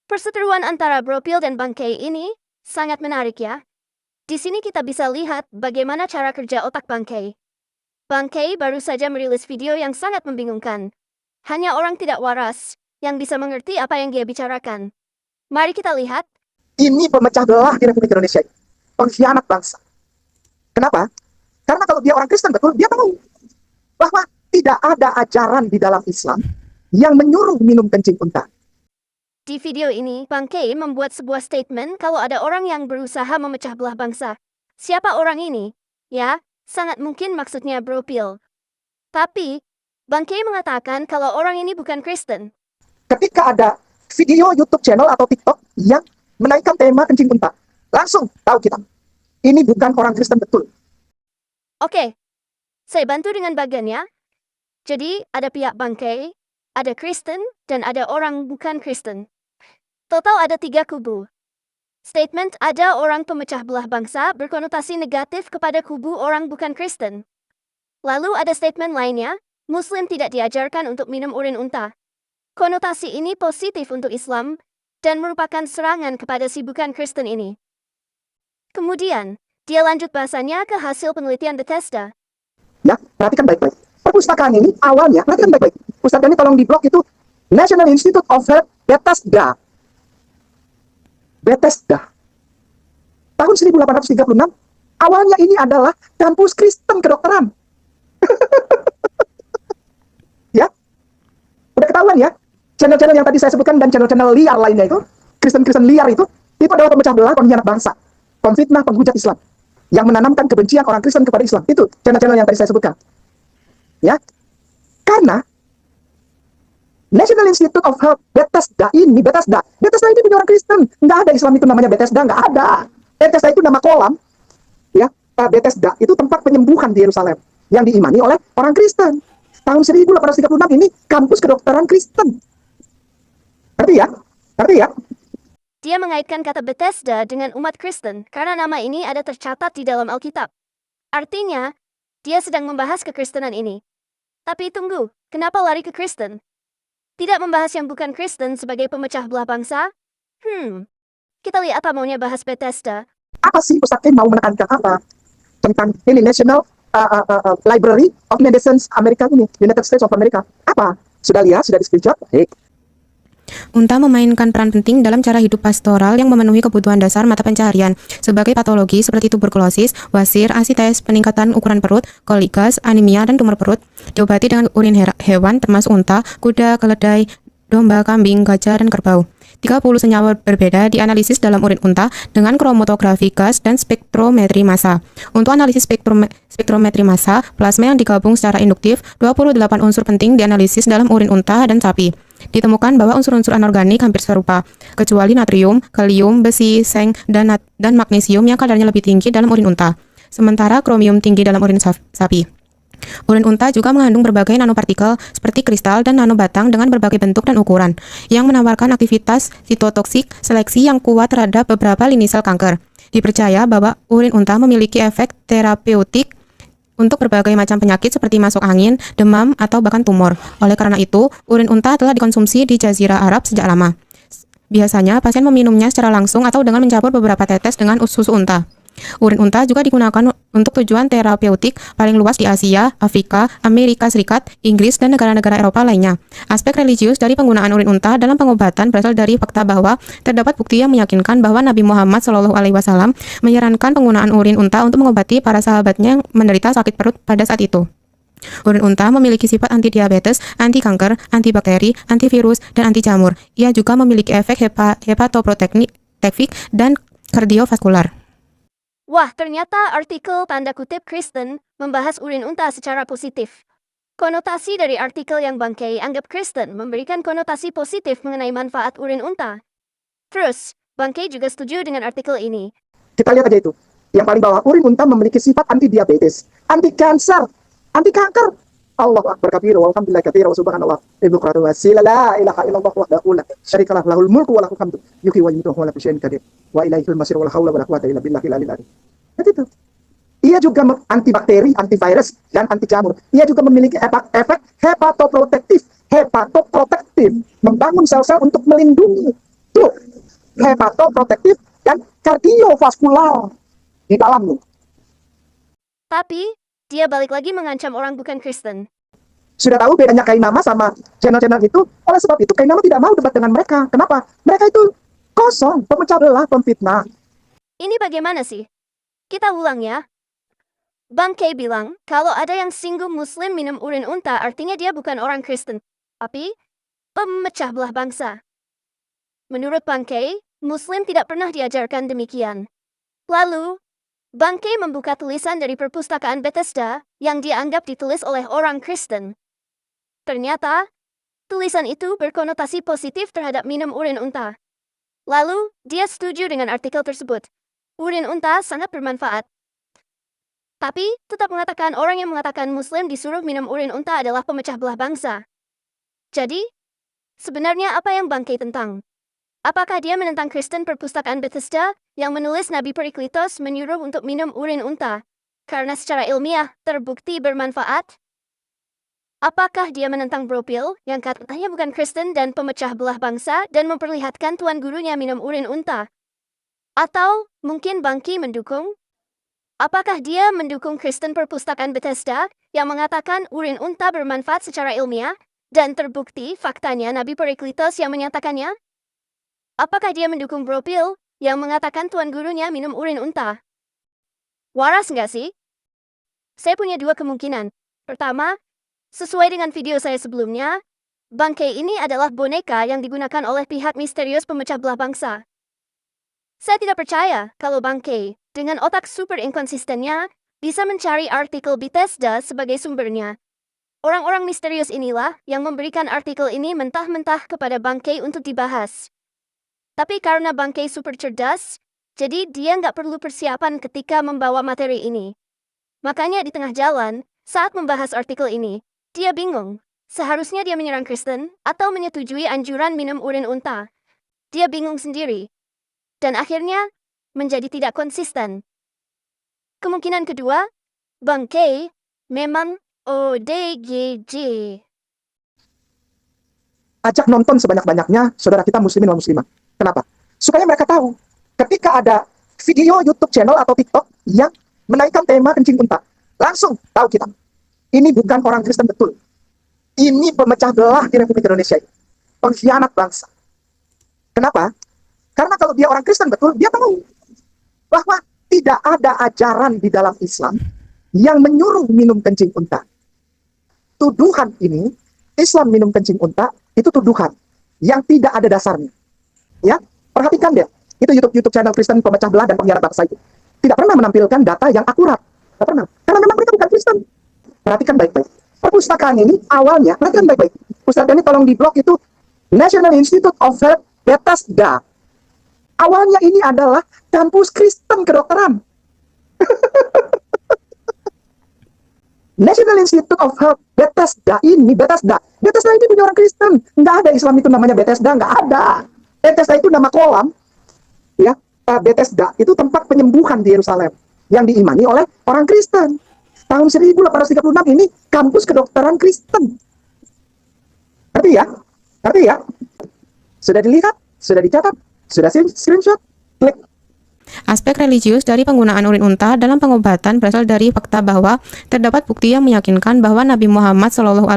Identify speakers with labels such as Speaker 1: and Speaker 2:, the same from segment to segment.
Speaker 1: Perseteruan antara Bropil dan Bangkei ini sangat menarik ya. Di sini kita bisa lihat bagaimana cara kerja otak Bangkei. Bangkei baru saja merilis video yang sangat membingungkan. Hanya orang tidak waras yang bisa mengerti apa yang dia bicarakan. Mari kita lihat.
Speaker 2: Ini pemecah belah di Republik Indonesia. Pengkhianat bangsa. Kenapa? Karena kalau dia orang Kristen betul, dia tahu bahwa tidak ada ajaran di dalam Islam yang menyuruh minum kencing unta.
Speaker 1: Di video ini, Bangkei membuat sebuah statement kalau ada orang yang berusaha memecah belah bangsa. Siapa orang ini? Ya, sangat mungkin maksudnya Bropil. Tapi, Bangkei mengatakan kalau orang ini bukan Kristen.
Speaker 2: Ketika ada video YouTube channel atau TikTok yang menaikkan tema kencing unta, langsung tahu kita, ini bukan orang Kristen betul.
Speaker 1: Oke, saya bantu dengan bagiannya. Jadi, ada pihak Bangkei, ada Kristen, dan ada orang bukan Kristen. Total ada 3 kubu. Statement ada orang pemecah belah bangsa berkonotasi negatif kepada kubu orang bukan Kristen. Lalu ada statement lainnya, Muslim tidak diajarkan untuk minum urin unta. Konotasi ini positif untuk Islam dan merupakan serangan kepada si bukan Kristen ini. Kemudian, dia lanjut bahasanya ke hasil penelitian Bethesda.
Speaker 2: Ya, perhatikan baik-baik. Perpustakaan ini awalnya, perhatikan baik-baik. Pustakaan ini tolong di blog itu National Institute of Health Bethesda. Bethesda. Tahun 1836, awalnya ini adalah kampus Kristen kedokteran. Ya, udah ketahuan ya. Channel-channel yang tadi saya sebutkan dan channel-channel liar lainnya itu, Kristen-Kristen liar itu adalah pemecah belah, pengkhianat bangsa, konfitnah, penghujat Islam, yang menanamkan kebencian orang Kristen kepada Islam. Itu channel-channel yang tadi saya sebutkan. Ya, karena National Institute of Health Bethesda ini punya orang Kristen. Nggak ada Islam itu namanya Bethesda, nggak ada. Bethesda itu nama kolam. Ya, Bethesda itu tempat penyembuhan di Yerusalem yang diimani oleh orang Kristen. Tahun 1836 ini kampus kedokteran Kristen. Ngerti ya? Ngerti ya?
Speaker 1: Dia mengaitkan kata Bethesda dengan umat Kristen karena nama ini ada tercatat di dalam Alkitab. Artinya, dia sedang membahas kekristenan ini. Tapi tunggu, kenapa lari ke Kristen? Tidak membahas yang bukan Kristen sebagai pemecah belah bangsa? Kita lihat apa maunya bahas Bethesda.
Speaker 2: Apa sih Ustaz Ken mau menekankan apa? Tentang ini National Library of Medicine Amerika ini, United States of America. Apa? Sudah lihat? Sudah di screenshot? Baik.
Speaker 3: Unta memainkan peran penting dalam cara hidup pastoral yang memenuhi kebutuhan dasar mata pencaharian sebagai patologi seperti tuberkulosis, wasir, asites, peningkatan ukuran perut, kolikas, anemia, dan tumor perut, diobati dengan urin hewan termasuk unta, kuda, keledai, domba, kambing, gajah, dan kerbau. 30 senyawa berbeda dianalisis dalam urin unta dengan kromatografi gas dan spektrometri massa. Untuk analisis spektrometri massa, plasma yang digabung secara induktif, 28 unsur penting dianalisis dalam urin unta dan sapi. Ditemukan bahwa unsur-unsur anorganik hampir serupa, kecuali natrium, kalium, besi, seng, dan magnesium yang kadarnya lebih tinggi dalam urin unta. Sementara kromium tinggi dalam urin sapi. Urin unta juga mengandung berbagai nanopartikel seperti kristal dan nanobatang dengan berbagai bentuk dan ukuran, yang menawarkan aktivitas sitotoksik seleksi yang kuat terhadap beberapa lini sel kanker. Dipercaya bahwa urin unta memiliki efek terapeutik untuk berbagai macam penyakit seperti masuk angin, demam, atau bahkan tumor. Oleh karena itu, urin unta telah dikonsumsi di Jazirah Arab sejak lama. Biasanya, pasien meminumnya secara langsung atau dengan mencampur beberapa tetes dengan susu unta. Urin unta juga digunakan untuk tujuan terapeutik paling luas di Asia, Afrika, Amerika Serikat, Inggris, dan negara-negara Eropa lainnya. Aspek religius dari penggunaan urin unta dalam pengobatan berasal dari fakta bahwa terdapat bukti yang meyakinkan bahwa Nabi Muhammad SAW menyarankan penggunaan urin unta untuk mengobati para sahabatnya yang menderita sakit perut pada saat itu. Urin unta memiliki sifat anti-diabetes, anti-kanker, anti-bakteri, antivirus, dan anti-jamur. Ia juga memiliki efek hepatoprotektik dan kardiovaskular.
Speaker 1: Wah, ternyata artikel tanda kutip Kristen membahas urin unta secara positif. Konotasi dari artikel yang Bangkei anggap Kristen memberikan konotasi positif mengenai manfaat urin unta. Terus, Bangkei juga setuju dengan artikel ini.
Speaker 2: Kita lihat aja itu. Yang paling bawah, urin unta memiliki sifat anti-diabetes, anti-kanker, anti-kanker. Allahu akbar kabiru walhamdulillah katsira wa subhanallah ibuqratu wasila la ilaha illallah wahdahu la syarika lahu lahul mulku wa lahul hamdu yuhyi wa yumiitu wa huwa ala kulli syai'in qadir wa ilaihil masir wa la haula wa la quwwata illa billahil aliyyil azim. Itu. Ia juga antibakteri, antivirus, dan anti jamur. Ia juga memiliki efek hepatoprotektif, membangun sel-sel untuk melindungi Tuh, hepatoprotektif dan kardiovaskular di dalamnya.
Speaker 1: Tapi, dia balik lagi mengancam orang bukan Kristen.
Speaker 2: Sudah tahu bedanya Kainama sama channel-channel itu? Oleh sebab itu Kainama tidak mau debat dengan mereka. Kenapa? Mereka itu kosong, pemecah belah, pemfitnah.
Speaker 1: Ini bagaimana sih? Kita ulang ya. Bang Kay bilang, kalau ada yang singgung Muslim minum urin unta artinya dia bukan orang Kristen, tapi pemecah belah bangsa. Menurut Bang Kay, Muslim tidak pernah diajarkan demikian. Lalu, Bang Kay membuka tulisan dari perpustakaan Bethesda yang dianggap ditulis oleh orang Kristen. Ternyata, tulisan itu berkonotasi positif terhadap minum urin unta. Lalu, dia setuju dengan artikel tersebut. Urin unta sangat bermanfaat. Tapi, tetap mengatakan orang yang mengatakan Muslim disuruh minum urin unta adalah pemecah belah bangsa. Jadi, sebenarnya apa yang Bang Kay tentang? Apakah dia menentang Kristen perpustakaan Bethesda yang menulis Nabi Periklitos menyuruh untuk minum urin unta karena secara ilmiah terbukti bermanfaat? Apakah dia menentang Bro Bill yang katanya bukan Kristen dan pemecah belah bangsa dan memperlihatkan tuan gurunya minum urin unta? Atau mungkin Bang Kay mendukung? Apakah dia mendukung Kristen perpustakaan Bethesda yang mengatakan urin unta bermanfaat secara ilmiah dan terbukti faktanya Nabi Periklitos yang menyatakannya? Apakah dia mendukung Bro Bill yang mengatakan tuan gurunya minum urin unta? Waras nggak sih? Saya punya dua kemungkinan. Pertama, sesuai dengan video saya sebelumnya, Bang Kay ini adalah boneka yang digunakan oleh pihak misterius pemecah belah bangsa. Saya tidak percaya kalau Bang Kay, dengan otak super inkonsistennya, bisa mencari artikel Bethesda sebagai sumbernya. Orang-orang misterius inilah yang memberikan artikel ini mentah-mentah kepada Bang Kay untuk dibahas. Tapi karena Bang Kay super cerdas, jadi dia nggak perlu persiapan ketika membawa materi ini. Makanya di tengah jalan, saat membahas artikel ini, dia bingung. Seharusnya dia menyerang Kristen atau menyetujui anjuran minum urin unta. Dia bingung sendiri. Dan akhirnya, menjadi tidak konsisten. Kemungkinan kedua, Bang Kay memang ODGJ.
Speaker 2: Ajak nonton sebanyak-banyaknya saudara kita muslimin dan muslimah. Kenapa? Supaya mereka tahu ketika ada video YouTube channel atau TikTok yang menaikkan tema kencing unta, langsung tahu kita. Ini bukan orang Kristen betul. Ini pemecah belah di Republik Indonesia. Pengkhianat bangsa. Kenapa? Karena kalau dia orang Kristen betul, dia tahu bahwa tidak ada ajaran di dalam Islam yang menyuruh minum kencing unta. Tuduhan ini, Islam minum kencing unta, itu tuduhan yang tidak ada dasarnya. Ya, perhatikan deh. Itu YouTube channel Kristen pemecah belah dan pengkhianat bangsa itu. Tidak pernah menampilkan data yang akurat. Tidak pernah. Karena memang mereka bukan Kristen. Perhatikan baik-baik. Perpustakaan ini awalnya, perhatikan baik-baik. Pustakaan ini tolong di blog itu National Institute of Health Bethesda. Awalnya ini adalah kampus Kristen kedokteran. National Institute of Health Bethesda ini, Bethesda ini punya orang Kristen. Nggak ada Islam itu namanya Bethesda, nggak ada. Bethesda itu nama kolam. Ya, Bethesda itu tempat penyembuhan di Yerusalem yang diimani oleh orang Kristen. Tahun 1836 ini kampus kedokteran Kristen. Ngerti ya? Ngerti ya? Sudah dilihat? Sudah dicatat? Sudah screenshot? Klik.
Speaker 3: Aspek religius dari penggunaan urin unta dalam pengobatan berasal dari fakta bahwa terdapat bukti yang meyakinkan bahwa Nabi Muhammad SAW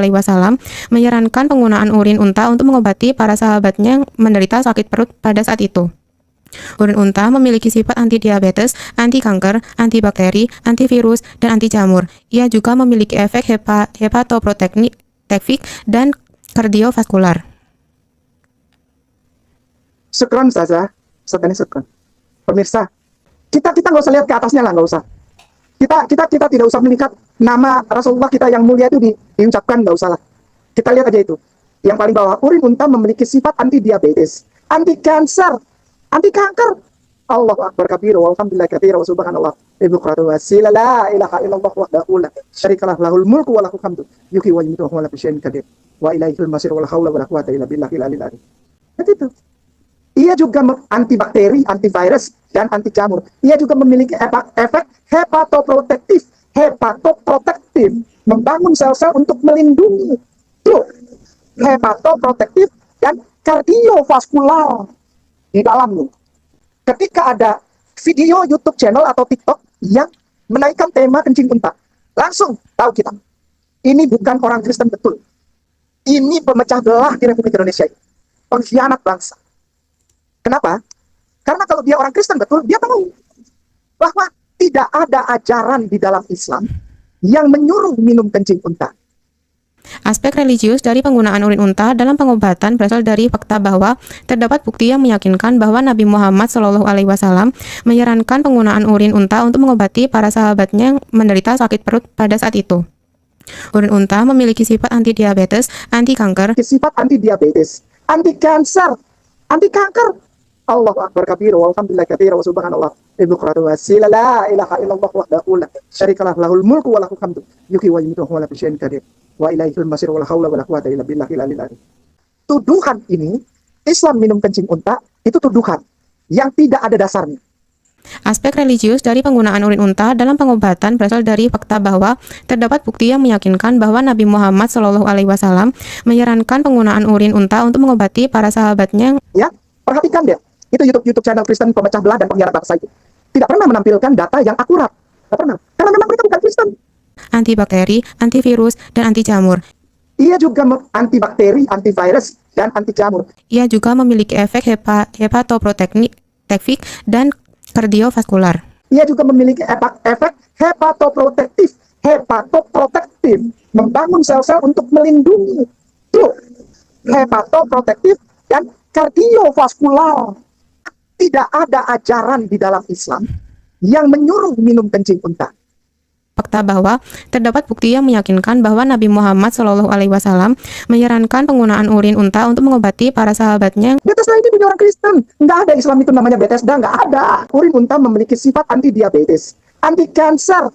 Speaker 3: menyarankan penggunaan urin unta untuk mengobati para sahabatnya yang menderita sakit perut pada saat itu. Urin unta memiliki sifat anti-diabetes, anti-kanker, antibakteri, antivirus, dan anti jamur. Ia juga memiliki efek hepatoprotektif dan kardiovaskular.
Speaker 2: Sekron saja, setani sekron. Pemirsa, kita nggak usah lihat ke atasnya lah, nggak usah. Kita tidak usah melihat nama Rasulullah kita yang mulia itu diucapkan, nggak usah lah. Kita lihat aja itu. Yang paling bawah, urin unta memiliki sifat anti-diabetes, anti-kanker, anti-kanker. Allahu Akbar kabiru, walhamdulillah kabiru, wa subhanallah. Ibukratu wasila, la ilaha illallah wahdahu la syarikalah, lahul mulku wa lahul hamdu. Yuhyi wa yumiitu wa huwa ala kulli syai'in qadir. Wa ilaihil masir wa la haula wa la quwwata illa billahil aliyil azim. Itu. Ia juga antibakteri, antivirus, dan anti jamur. Ia juga memiliki efek hepatoprotektif. Hepatoprotektif, membangun sel-sel untuk melindungi. Tuh, hepatoprotektif dan kardiovaskular. di dalamnya. Ketika ada video YouTube channel atau TikTok yang menaikkan tema kencing unta, langsung tahu kita, ini bukan orang Kristen betul. Ini pemecah belah di Republik Indonesia ini. Pengkhianat bangsa. Kenapa? Karena kalau dia orang Kristen betul, dia tahu bahwa tidak ada ajaran di dalam Islam yang menyuruh minum kencing unta.
Speaker 3: Aspek religius dari penggunaan urin unta dalam pengobatan berasal dari fakta bahwa terdapat bukti yang meyakinkan bahwa Nabi Muhammad SAW menyarankan penggunaan urin unta untuk mengobati para sahabatnya yang menderita sakit perut pada saat itu. Urin unta memiliki sifat anti diabetes, anti kanker,
Speaker 2: Sifat anti diabetes, anti kanker, anti kanker. Allahu Akbar kabiru, walhamdulillah kabiru, wa subhanallah. Ibukratu wasila, la ilaha illallah wahdahu la syarikalah, lahul mulku wa lahul hamdu, yuhyi wa yumiitu wa huwa ala kulli syai'in qadir. Wa ilaihil masir wa la haula wa la quwwata illa billahil aliyil azim. Tuduhan ini, Islam minum kencing unta, itu tuduhan yang tidak ada dasarnya.
Speaker 3: Aspek religius dari penggunaan urin unta dalam pengobatan berasal dari fakta bahwa terdapat bukti yang meyakinkan bahwa Nabi Muhammad SAW menyarankan penggunaan urin unta untuk mengobati para sahabatnya yang
Speaker 2: Ya, perhatikan deh. Itu YouTube channel Kristen pemecah belah dan pengkhianat bangsa itu. Tidak pernah menampilkan data yang akurat. Tidak pernah. Karena memang mereka bukan Kristen.
Speaker 3: antibakteri, antivirus, dan anti jamur.
Speaker 2: Ia juga antibakteri, antivirus, dan anti jamur.
Speaker 3: Ia juga memiliki efek hepatoprotektif dan kardiovaskular.
Speaker 2: Ia juga memiliki efek hepatoprotektif, membangun sel-sel untuk melindungi. Tuh, hepatoprotektif dan kardiovaskular. Tidak ada ajaran di dalam Islam yang menyuruh minum kencing unta.
Speaker 3: Fakta bahwa terdapat bukti yang meyakinkan bahwa Nabi Muhammad SAW menyarankan penggunaan urin unta untuk mengobati para sahabatnya.
Speaker 2: Bethesda ini punya orang Kristen. Nggak ada Islam itu namanya Bethesda, nggak ada. Urin unta memiliki sifat anti diabetes, anti kanker,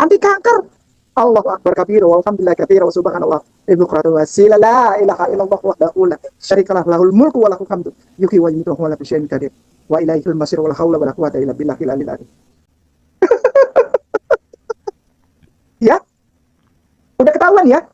Speaker 2: anti kanker. Allahu Akbar kabiru, walhamdulillah kabiru, wa subhanallah. Ibukratu wasila, la ilaha illallah wahdahu la syarikalah, lahul mulku wa lahul hamdu, yuhyi wa yumiitu wa huwa ala kulli syai'in qadir. Wa ilaihil masir wa la haula wa la quwwata illa billahil aliyil azim. Ya, udah ketahuan ya,